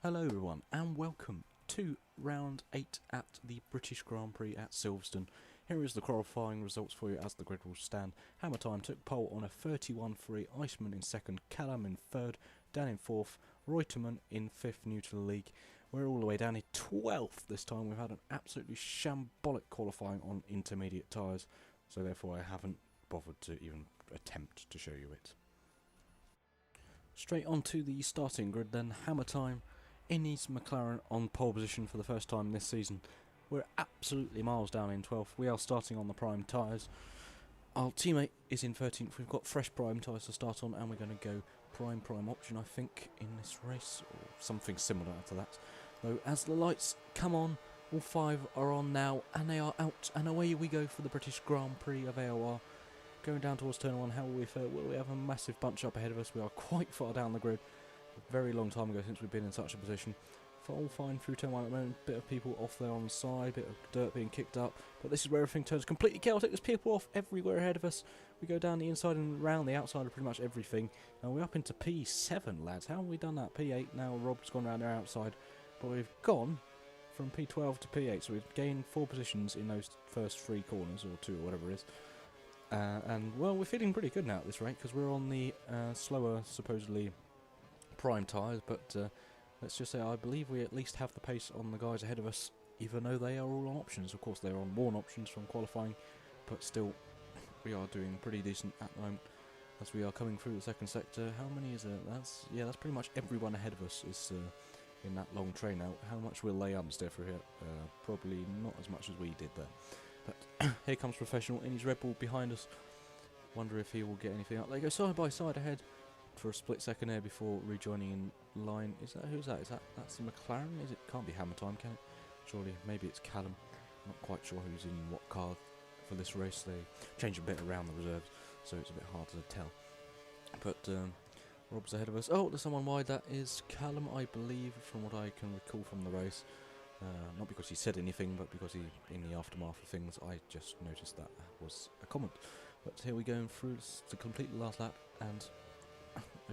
Hello everyone and welcome to round 8 at the British Grand Prix at Silverstone. Here is the qualifying results for you as the grid will stand. Hammer Time took pole on a 31.3, Iceman in second, Callum in third, Dan in fourth, Reutemann in fifth, new to the league. We're all the way down in 12th this time. We've had an absolutely shambolic qualifying on intermediate tyres, so therefore I haven't bothered to even attempt to show you it. Straight on to the starting grid then. Hammer Time in his McLaren on pole position for the first time this season. We're absolutely miles down in 12th. We are starting on the prime tyres. Our teammate is in 13th. We've got fresh prime tyres to start on, and we're going to go prime option, I think, in this race, or something similar to that. Though as the lights come on, all 5 are on now, and they are out, and away we go for the British Grand Prix of AOR. Going down towards turn 1, how will we fare? Will we have a massive bunch up ahead of us? We are quite far down the grid. A very long time ago since we've been in such a position. All fine through turn 1 at the moment, bit of people off there on the side, bit of dirt being kicked up, but this is where everything turns completely chaotic. There's people off everywhere ahead of us. We go down the inside and round the outside of pretty much everything. And we're up into P7, lads. How have we done that? P8 now, Rob's gone around their outside, but we've gone from P12 to P8, so we've gained 4 positions in those first 3 corners, or 2 or whatever it is. And well, we're feeling pretty good now at this rate, because we're on the slower, supposedly prime tyres, but let's just say I believe we at least have the pace on the guys ahead of us, even though they are all on options. Of course they're on worn options from qualifying, but still we are doing pretty decent at the moment as we are coming through the second sector. How many is it? That's pretty much everyone ahead of us is in that long train now. How much will they understeer through here? Probably not as much as we did there. But here comes Professional in his Red Bull behind us. Wonder if he will get anything out. They go side by side ahead for a split second there before rejoining in line. Who's that? That's the McLaren? Is it? Can't be Hammer Time, can it? Surely, maybe it's Callum. Not quite sure who's in what car for this race. They change a bit around the reserves, so it's a bit hard to tell. But Rob's ahead of us. Oh, there's someone wide. That is Callum, I believe, from what I can recall from the race. Not because he said anything, but because he, in the aftermath of things, I just noticed that was a comment. But here we go through to complete the last lap, and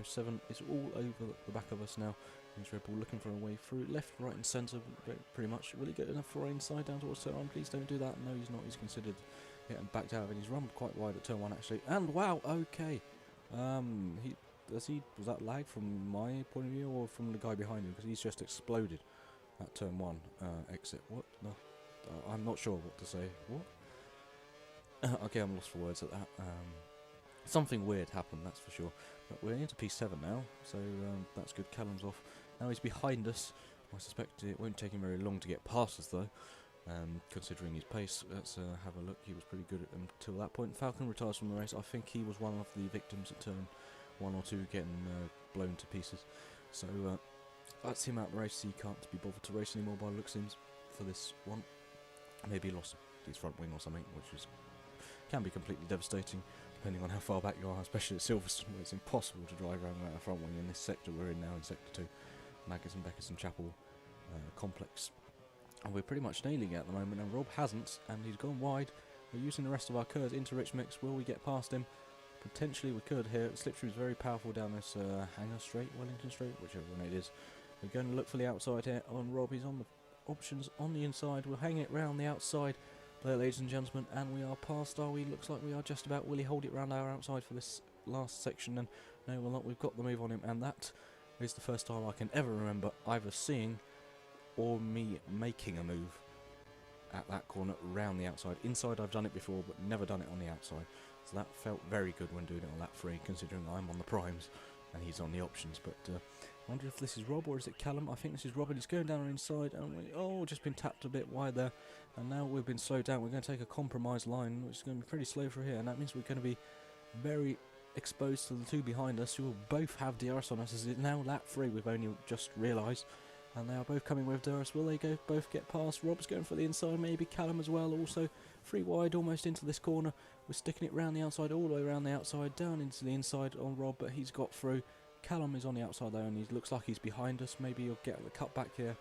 07 is all over the back of us now. He's Red Bull looking for a way through, left, right and centre, pretty much. Will he get enough for inside down towards turn 1? Please don't do that. No, he's not. He's considered getting backed out of it. He's run quite wide at turn 1 actually. And wow, okay. Was that lag from my point of view or from the guy behind him? Because he's just exploded at turn 1 exit. What? No, I'm not sure what to say. What? Okay, I'm lost for words at that. Something weird happened, that's for sure. But we're into P7 now, so that's good. Callum's off. Now he's behind us. I suspect it won't take him very long to get past us, though, considering his pace. Let's have a look. He was pretty good until that point. Falcon retires from the race. I think he was one of the victims at turn 1 or 2 getting blown to pieces. So that's him out the race. He can't be bothered to race anymore by the looks of him for this one. Maybe he lost his front wing or something, which can be completely devastating depending on how far back you are, especially at Silverstone, where it's impossible to drive around without a front wing in this sector we're in now, in Sector 2, Maggots and Chapel complex. And we're pretty much nailing it at the moment, and Rob hasn't, and he's gone wide. We're using the rest of our curves into Rich Mix. Will we get past him? Potentially we could here. Slipstream is very powerful down this Hangar Straight, Wellington Straight, whichever one it is. We're going to look for the outside here on Rob. He's on the options on the inside. We'll hang it round the outside there, ladies and gentlemen, and we are past, are we? Looks like we are just about. Will he hold it round our outside for this last section? And no, we're not. We've got the move on him, and that is the first time I can ever remember either seeing or me making a move at that corner round the outside. Inside I've done it before, but never done it on the outside, so that felt very good when doing it on lap 3, considering I'm on the primes and he's on the options. But I wonder if this is Rob or is it Callum. I think this is Rob, and he's going down our inside, and we just been tapped a bit wide there, and now we've been slowed down. We're going to take a compromised line, which is going to be pretty slow for here, and that means we're going to be very exposed to the 2 behind us, who will both have DRS on us, as it's now lap 3, we've only just realised, and they are both coming with DRS. Will they both get past? Rob's going for the inside, maybe Callum as well, also 3 wide, almost into this corner. We're sticking it round the outside, all the way around the outside, down into the inside on Rob, but he's got through. Callum is on the outside though, and he looks like he's behind us. Maybe he'll get the cut back here.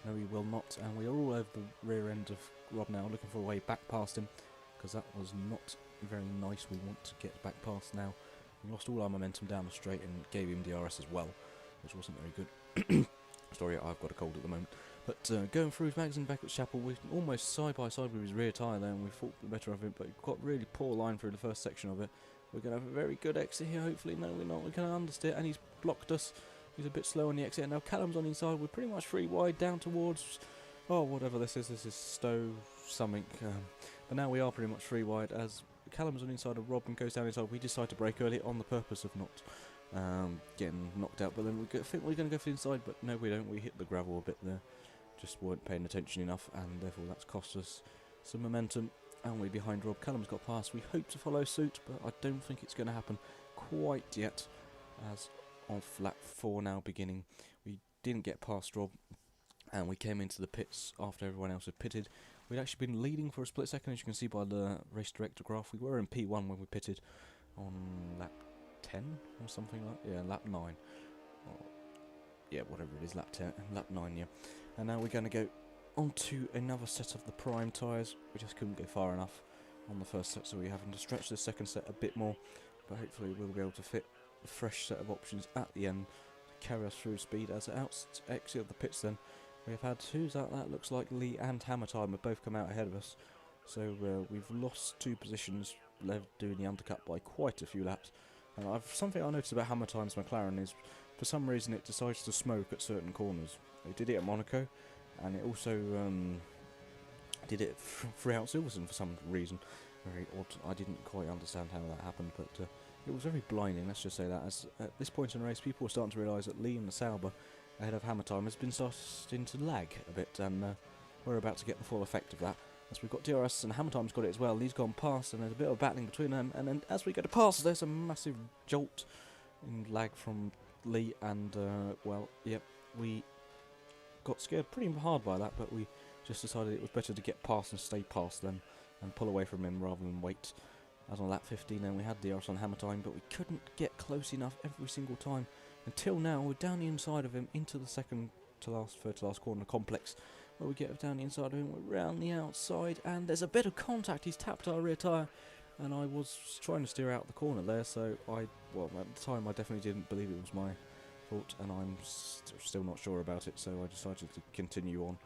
No, he will not, and we are all over the rear end of Rob now, looking for a way back past him, because that was not very nice. We want to get back past now. We lost all our momentum down the straight and gave him DRS as well, which wasn't very good. story. I've got a cold at the moment. But going through his magazine back at Chapel, we're almost side by side with his rear tyre there, and we thought the better of it, but we've got really poor line through the first section of it. We're going to have a very good exit here, hopefully. No, we're not. We're going to understeer, and he's blocked us. He's a bit slow on the exit. And now Callum's on the inside. We're pretty much 3 wide down towards, whatever this is. This is Stowe something. But now we are pretty much 3 wide as Callum's on the inside of Rob and goes down inside. We decide to brake early on the purpose of not getting knocked out. But then we think we're going to go for the inside, but no, we don't. We hit the gravel a bit there. Just weren't paying attention enough, and therefore that's cost us some momentum. And we're behind Rob. Callum's got past. We hope to follow suit, but I don't think it's going to happen quite yet. As of lap 4 now beginning, we didn't get past Rob, and we came into the pits after everyone else had pitted. We'd actually been leading for a split second, as you can see by the race director graph. We were in P1 when we pitted on lap 10 or something like that. Yeah, lap 9. Or, yeah, whatever it is, lap 10, lap 9, yeah. And now we're going to go onto another set of the prime tyres. We just couldn't go far enough on the first set, so we're having to stretch the second set a bit more, but hopefully we'll be able to fit a fresh set of options at the end to carry us through speed. As exit of the pits then, we have had, who's that? That looks like Lee and Hammer Time have both come out ahead of us, so we've lost 2 positions doing the undercut by quite a few laps. And something I noticed about Hammer Time's McLaren is, for some reason, it decides to smoke at certain corners. It did it at Monaco, and it also did it throughout Silverstone for some reason. Very odd. I didn't quite understand how that happened, but it was very blinding, let's just say that. As at this point in the race, people were starting to realise that Lee and the Sauber ahead of Hammer Time has been starting to lag a bit, and we're about to get the full effect of that. As we've got DRS and Hammer Time's got it as well. Lee's gone past, and there's a bit of battling between them, and then as we go to pass, there's a massive jolt in lag from Lee, and we got scared pretty hard by that, but we just decided it was better to get past and stay past them and pull away from him rather than wait. As on lap 15 then we had DRS on Hammer Time, but we couldn't get close enough every single time. Until now we're down the inside of him into the third to last corner complex, where we get down the inside of him, we're round the outside, and there's a bit of contact. He's tapped our rear tyre, and I was trying to steer out the corner there, so at the time I definitely didn't believe it was my fault, and I'm still not sure about it, so I decided to continue on,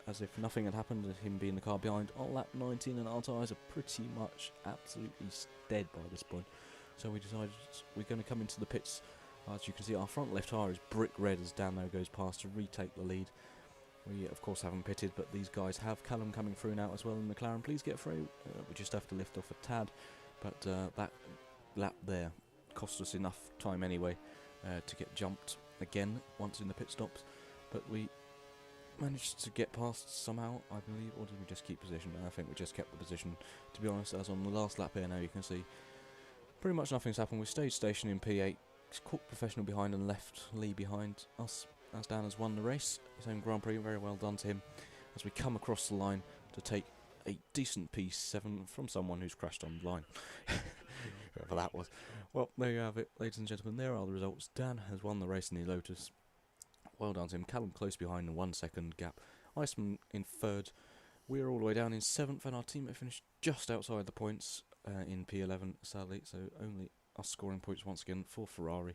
as if nothing had happened, him being the car behind on lap 19, and our tyres are pretty much absolutely dead by this point. So we decided we're going to come into the pits. As you can see, our front left tyre is brick red as Dano goes past to retake the lead. We of course haven't pitted, but these guys have. Callum coming through now as well in McLaren. Please get through. We just have to lift off a tad, but that lap there cost us enough time anyway to get jumped again once in the pit stops. But we managed to get past somehow, I believe, or did we just keep position? I think we just kept the position, to be honest. As on the last lap here now, you can see pretty much nothing's happened. We stayed stationed in P8, caught Professional behind and left Lee behind us, as Dan has won the race, his own Grand Prix. Very well done to him, as we come across the line to take a decent P7 from someone who's crashed on the line. Whoever that was. Well, there you have it, ladies and gentlemen. There are the results. Dan has won the race in the Lotus. Well done to him. Callum close behind, a 1 second gap. Iceman in 3rd. We're all the way down in 7th, and our teammate finished just outside the points in P11, sadly, so only us scoring points once again for Ferrari.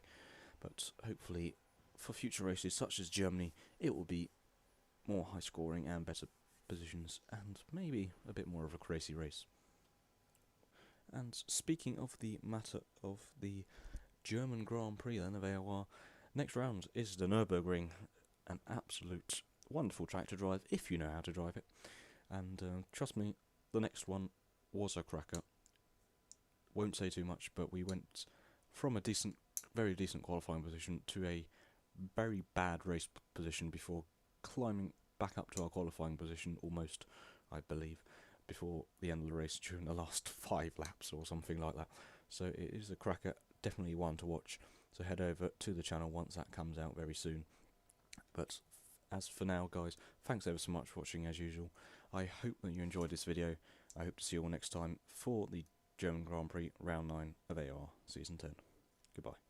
But hopefully for future races such as Germany, it will be more high scoring and better positions, and maybe a bit more of a crazy race. And speaking of the matter of the German Grand Prix then of AOR, next round is the Nürburgring, an absolute wonderful track to drive if you know how to drive it. And trust me, the next one was a cracker. Won't say too much, but we went from a very decent qualifying position to a very bad race position before climbing back up to our qualifying position almost, I believe, before the end of the race during the last 5 laps or something like that. So it is a cracker, definitely one to watch. So head over to the channel once that comes out very soon. But as for now, guys, thanks ever so much for watching as usual. I hope that you enjoyed this video. I hope to see you all next time for the German Grand Prix Round 9 of AOR Season 10. Goodbye.